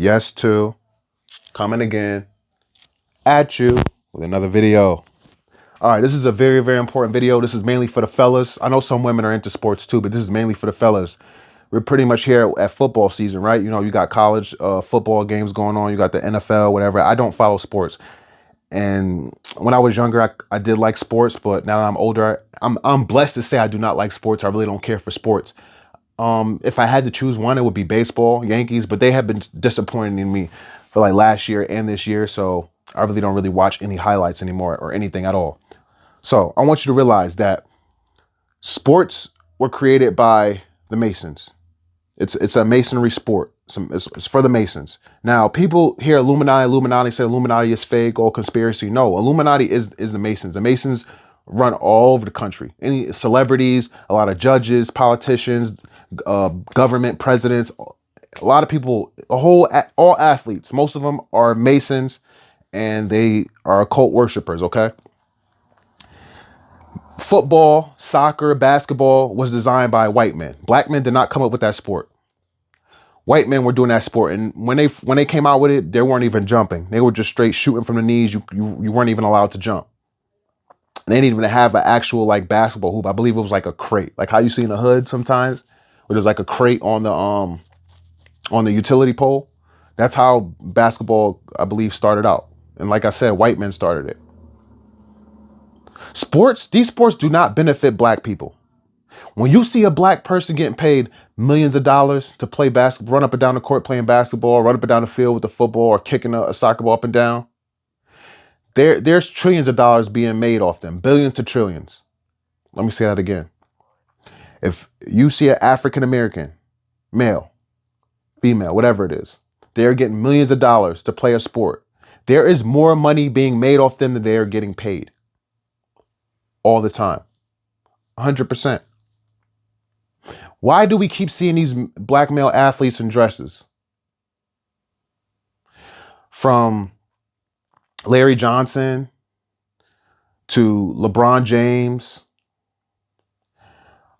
Yes, too. Coming again at you with another video. All right, this is a very, very important video. This is mainly for the fellas. I know some women are into sports too, but this is mainly for the fellas. We're pretty much here at football season, right? You know, you got college football games going on. You got the NFL, whatever. I don't follow sports. And when I was younger, I did like sports, but now that I'm older, I'm blessed to say I do not like sports. I really don't care for sports. If I had to choose one, it would be baseball, Yankees, but they have been disappointing in me for like last year and this year. So I really don't really watch any highlights anymore or anything at all. So I want you to realize that sports were created by the Masons. It's a masonry sport. It's for the Masons. Now, people hear Illuminati say Illuminati is fake or conspiracy. No, Illuminati is the Masons. The Masons run all over the country. Any celebrities, a lot of judges, politicians, government presidents, a lot of people, all athletes. Most of them are Masons, and they are occult worshipers. Okay. Football, soccer, basketball was designed by white men. Black men did not come up with that sport. White men were doing that sport, and when they came out with it, they weren't even jumping. They were just straight shooting from the knees. You weren't even allowed to jump. And they didn't even have an actual like basketball hoop. I believe it was like a crate, like how you see in the hood sometimes, where there's like a crate on the utility pole. That's how basketball, I believe, started out. And like I said, white men started it. These sports do not benefit black people. When you see a black person getting paid millions of dollars to play basketball, run up and down the court playing basketball, run up and down the field with the football or kicking a soccer ball up and down, there's trillions of dollars being made off them, billions to trillions. Let me say that again. If you see an African American, male, female, whatever it is, they're getting millions of dollars to play a sport. There is more money being made off them than they are getting paid all the time. 100%. Why do we keep seeing these black male athletes in dresses? From Larry Johnson to LeBron James,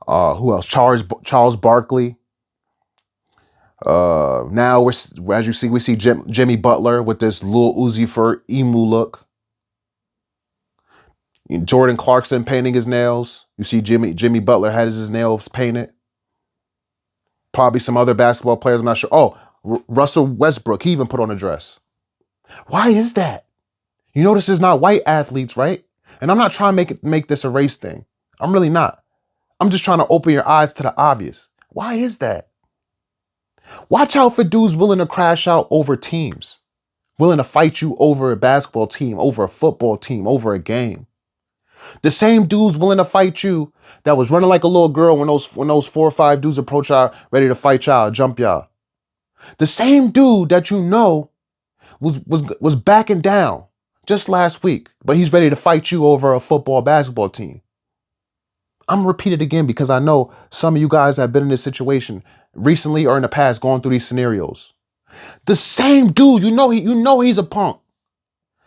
who else? Charles Barkley. Now as you see, we see Jimmy Butler with this Lil Uzi Vert emu look. Jordan Clarkson painting his nails. You see Jimmy Butler has his nails painted. Probably some other basketball players, I'm not sure. Oh, Russell Westbrook, he even put on a dress. Why is that? You notice it's not white athletes, right? And I'm not trying to make this a race thing. I'm really not. I'm just trying to open your eyes to the obvious. Why is that? Watch out for dudes willing to crash out over teams, willing to fight you over a basketball team, over a football team, over a game. The same dudes willing to fight you that was running like a little girl when those 4 or 5 dudes approach y'all, ready to fight y'all, jump y'all. The same dude that you know was backing down just last week, but he's ready to fight you over a football, basketball team. I'm gonna repeat it again because I know some of you guys have been in this situation recently or in the past, going through these scenarios. The same dude, you know he's a punk,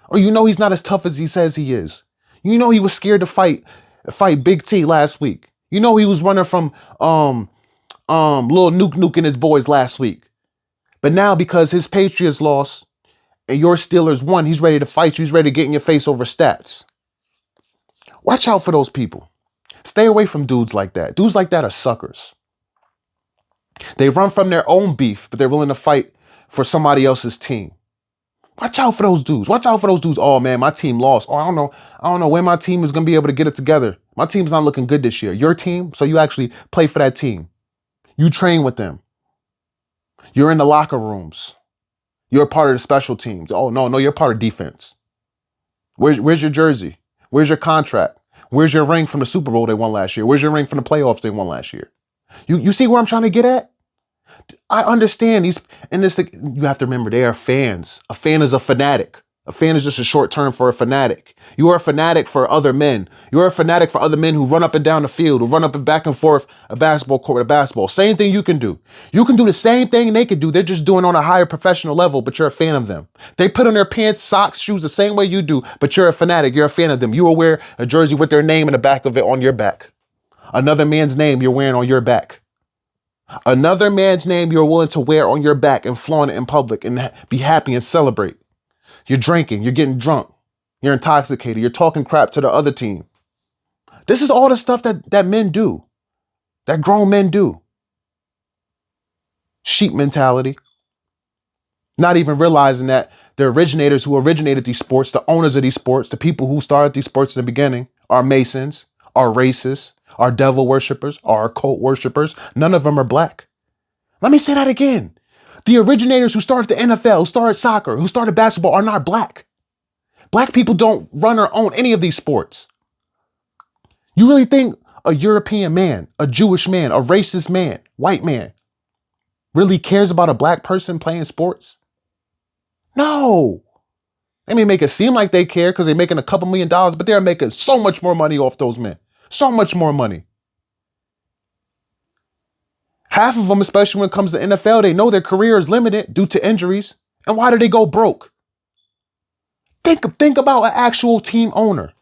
or you know he's not as tough as he says he is. You know he was scared to fight Big T last week. You know he was running from Lil Nuke and his boys last week. But now because his Patriots lost and your Steelers won, he's ready to fight you. He's ready to get in your face over stats. Watch out for those people. Stay away from dudes like that. Dudes like that are suckers. They run from their own beef, but they're willing to fight for somebody else's team. Watch out for those dudes. Watch out for those dudes. Oh man, my team lost. Oh, I don't know when my team is gonna be able to get it together. My team's not looking good this year. Your team, so you actually play for that team. You train with them. You're in the locker rooms. You're part of the special teams. Oh no, you're part of defense. Where's your jersey? Where's your contract? Where's your ring from the Super Bowl they won last year? Where's your ring from the playoffs they won last year? You see where I'm trying to get at? I understand these, and this, you have to remember, they are fans. A fan is a fanatic. A fan is just a short term for a fanatic. You are a fanatic for other men. You are a fanatic for other men who run up and down the field, who run up and back and forth a basketball court with a basketball. Same thing you can do. You can do the same thing they can do. They're just doing it on a higher professional level, but you're a fan of them. They put on their pants, socks, shoes the same way you do, but you're a fanatic. You're a fan of them. You will wear a jersey with their name in the back of it on your back. Another man's name you're wearing on your back. Another man's name you're willing to wear on your back and flaunt it in public and be happy and celebrate. You're drinking, you're getting drunk, you're intoxicated, you're talking crap to the other team. This is all the stuff that men do, that grown men do. Sheep mentality. Not even realizing that the originators who originated these sports, the owners of these sports, the people who started these sports in the beginning are Masons, are racists, are devil worshippers, are occult worshippers. None of them are black. Let me say that again. The originators who started the NFL, who started soccer, who started basketball are not black. Black people don't run or own any of these sports. You really think a European man, a Jewish man, a racist man, white man really cares about a black person playing sports? No. They may make it seem like they care because they're making a couple $1,000,000, but they're making so much more money off those men. So much more money. Half of them, especially when it comes to NFL, they know their career is limited due to injuries. And why do they go broke? Think about an actual team owner.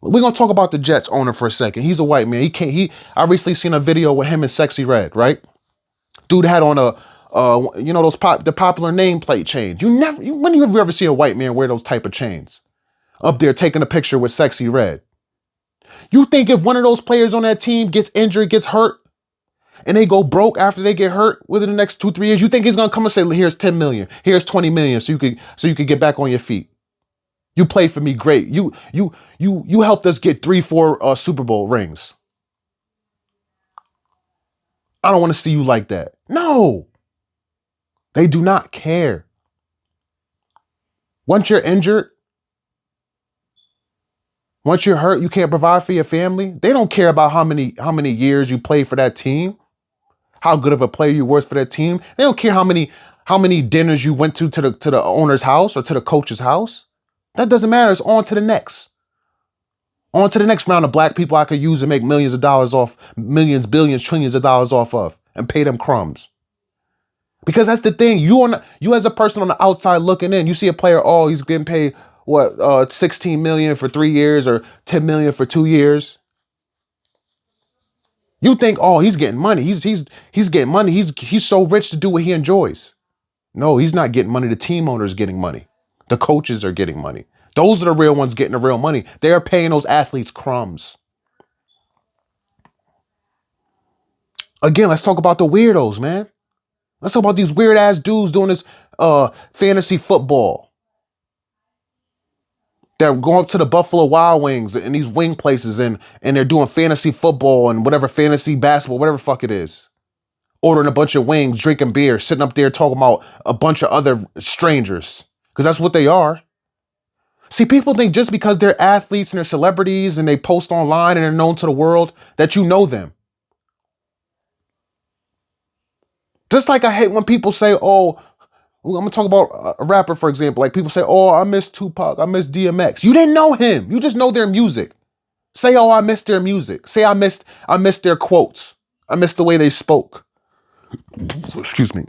We're gonna talk about the Jets owner for a second. He's a white man. I recently seen a video with him and Sexy Red, right? Dude had on the popular nameplate chains. When have you ever seen a white man wear those type of chains? Up there taking a picture with Sexy Red. You think if one of those players on that team gets injured, gets hurt, and they go broke after they get hurt within the next 2-3 years, you think he's gonna come and say, here's 10 million, here's 20 million so you could get back on your feet. You played for me great. You helped us get 3-4 Super Bowl rings. I don't want to see you like that. No. They do not care. Once you're injured, once you're hurt, you can't provide for your family. They don't care about how many years you played for that team, how good of a player you were for that team. They don't care how many dinners you went to the owner's house or to the coach's house. That doesn't matter. It's on to the next. On to the next round of black people I could use and make millions of dollars off, millions, billions, trillions of dollars off of, and pay them crumbs. Because that's the thing. You as a person on the outside looking in, you see a player, oh, he's getting paid what, 16 million for 3 years or 10 million for 2 years. You think, oh, he's getting money. He's getting money. He's so rich to do what he enjoys. No, he's not getting money. The team owner is getting money. The coaches are getting money. Those are the real ones getting the real money. They're paying those athletes crumbs. Again, let's talk about the weirdos, man. Let's talk about these weird ass dudes doing this fantasy football. They're going up to the Buffalo Wild Wings and these wing places and they're doing fantasy football and whatever fantasy basketball, whatever the fuck it is. Ordering a bunch of wings, drinking beer, sitting up there talking about a bunch of other strangers. Because that's what they are. See, people think just because they're athletes and they're celebrities and they post online and they're known to the world that you know them. Just like I hate when people say, oh, I'm gonna talk about a rapper, for example. Like people say, oh, I miss Tupac, I miss DMX. You didn't know him. You just know their music. Say, oh, I missed their music. Say I missed their quotes. I missed the way they spoke. Excuse me.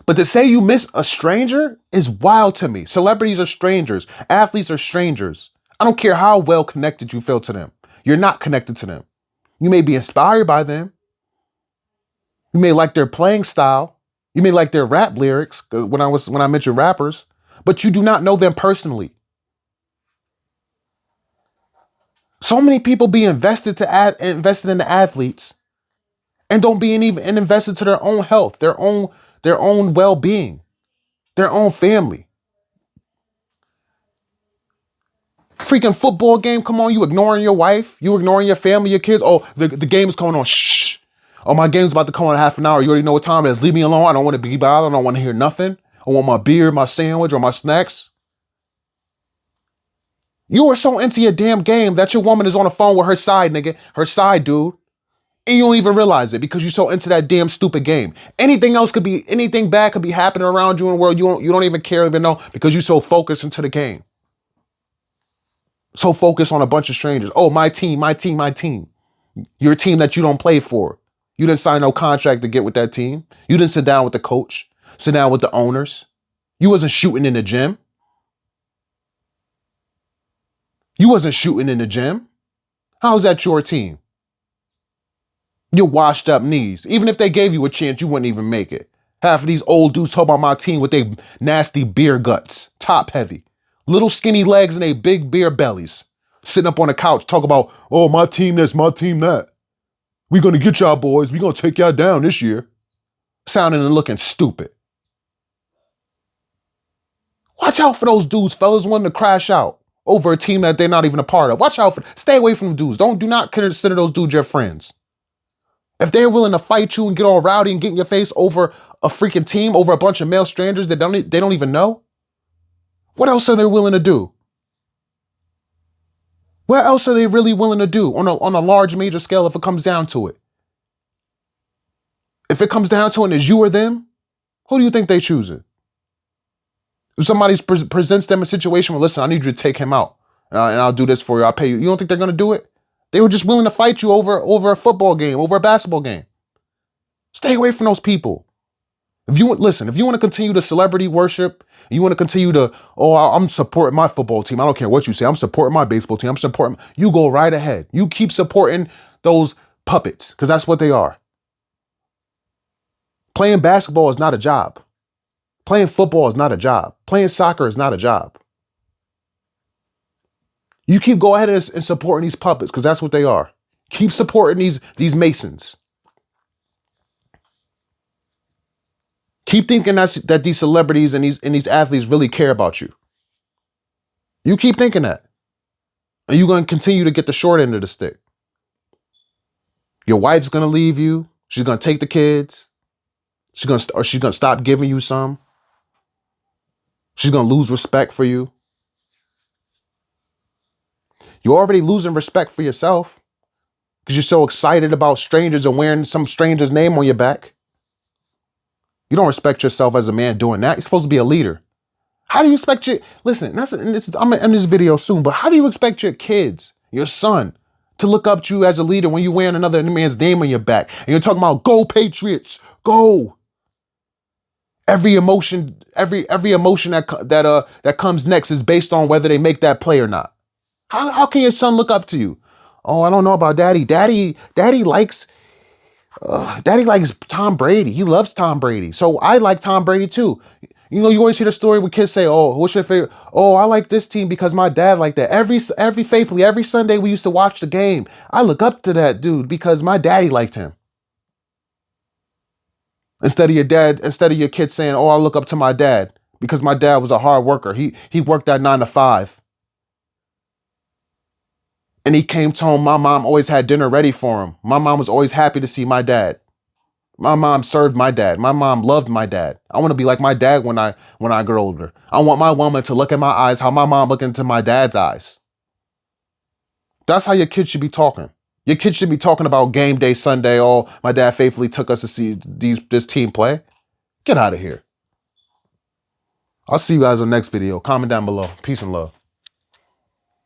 But to say you miss a stranger is wild to me. Celebrities are strangers. Athletes are strangers. I don't care how well connected you feel to them. You're not connected to them. You may be inspired by them. You may like their playing style. You may like their rap lyrics when I mentioned rappers, but you do not know them personally. So many people be invested in the athletes and don't be even invested to their own health, their own well-being, their own family. Freaking football game, come on, you ignoring your wife, you ignoring your family, your kids. Oh, the game is coming on. Shh. Oh, my game's about to come on in half an hour. You already know what time it is. Leave me alone. I don't want to be bothered. I don't want to hear nothing. I want my beer, my sandwich, or my snacks. You are so into your damn game that your woman is on the phone with her side nigga, her side dude, and you don't even realize it because you're so into that damn stupid game. Anything bad could be happening around you in the world. You don't even care, even know, because you're so focused into the game. So focused on a bunch of strangers. Oh, my team, my team, my team. Your team that you don't play for. You didn't sign no contract to get with that team. You didn't sit down with the coach, sit down with the owners. You wasn't shooting in the gym. You wasn't shooting in the gym. How's that your team? Your washed up knees. Even if they gave you a chance, you wouldn't even make it. Half of these old dudes talk about my team with their nasty beer guts, top heavy, little skinny legs and they big beer bellies. Sitting up on the couch, talk about, oh, my team this, my team that. We gonna get y'all boys. We gonna take y'all down this year. Sounding and looking stupid. Watch out for those dudes, fellas, wanting to crash out over a team that they're not even a part of. Watch out for. Stay away from dudes. Do not consider those dudes your friends. If they're willing to fight you and get all rowdy and get in your face over a freaking team, over a bunch of male strangers that they don't even know, what else are they willing to do? What else are they really willing to do on a large major scale if it comes down to it? If it comes down to it and it's you or them, who do you think they choosing? If somebody presents them a situation where, listen, I need you to take him out and I'll do this for you, I'll pay you. You don't think they're going to do it? They were just willing to fight you over a football game, over a basketball game. Stay away from those people. If you want to continue to celebrity worship, you want to continue to, oh, I'm supporting my football team. I don't care what you say. I'm supporting my baseball team. I'm supporting. You go right ahead. You keep supporting those puppets because that's what they are. Playing basketball is not a job. Playing football is not a job. Playing soccer is not a job. You keep go ahead and supporting these puppets because that's what they are. Keep supporting these Masons. Keep thinking that these celebrities and these athletes really care about you. You keep thinking that. And you're going to continue to get the short end of the stick. Your wife's going to leave you. She's going to take the kids. She's going to stop giving you some. She's going to lose respect for you. You're already losing respect for yourself because you're so excited about strangers and wearing some stranger's name on your back. You don't respect yourself as a man doing that. You're supposed to be a leader. How do you expect listen, I'm going to end this video soon, but how do you expect your kids, your son, to look up to you as a leader when you're wearing another man's name on your back and you're talking about go Patriots, go? Every emotion that comes next is based on whether they make that play or not. How can your son look up to you? Oh, I don't know about daddy. Daddy likes Tom Brady. He loves Tom Brady. So I like Tom Brady too. You know, you always hear the story where kids say, oh, what's your favorite? Oh, I like this team because my dad liked that. Every Sunday we used to watch the game. I look up to that dude because my daddy liked him. Instead of your kid saying, oh, I look up to my dad because my dad was a hard worker. He worked that 9 to 5. And he came home. My mom always had dinner ready for him. My mom was always happy to see my dad. My mom served my dad. My mom loved my dad. I want to be like my dad when I grow older. I want my woman to look in my eyes how my mom looked into my dad's eyes. That's how your kids should be talking. Your kids should be talking about game day Sunday. Oh, my dad faithfully took us to see this team play. Get out of here. I'll see you guys on the next video. Comment down below. Peace and love.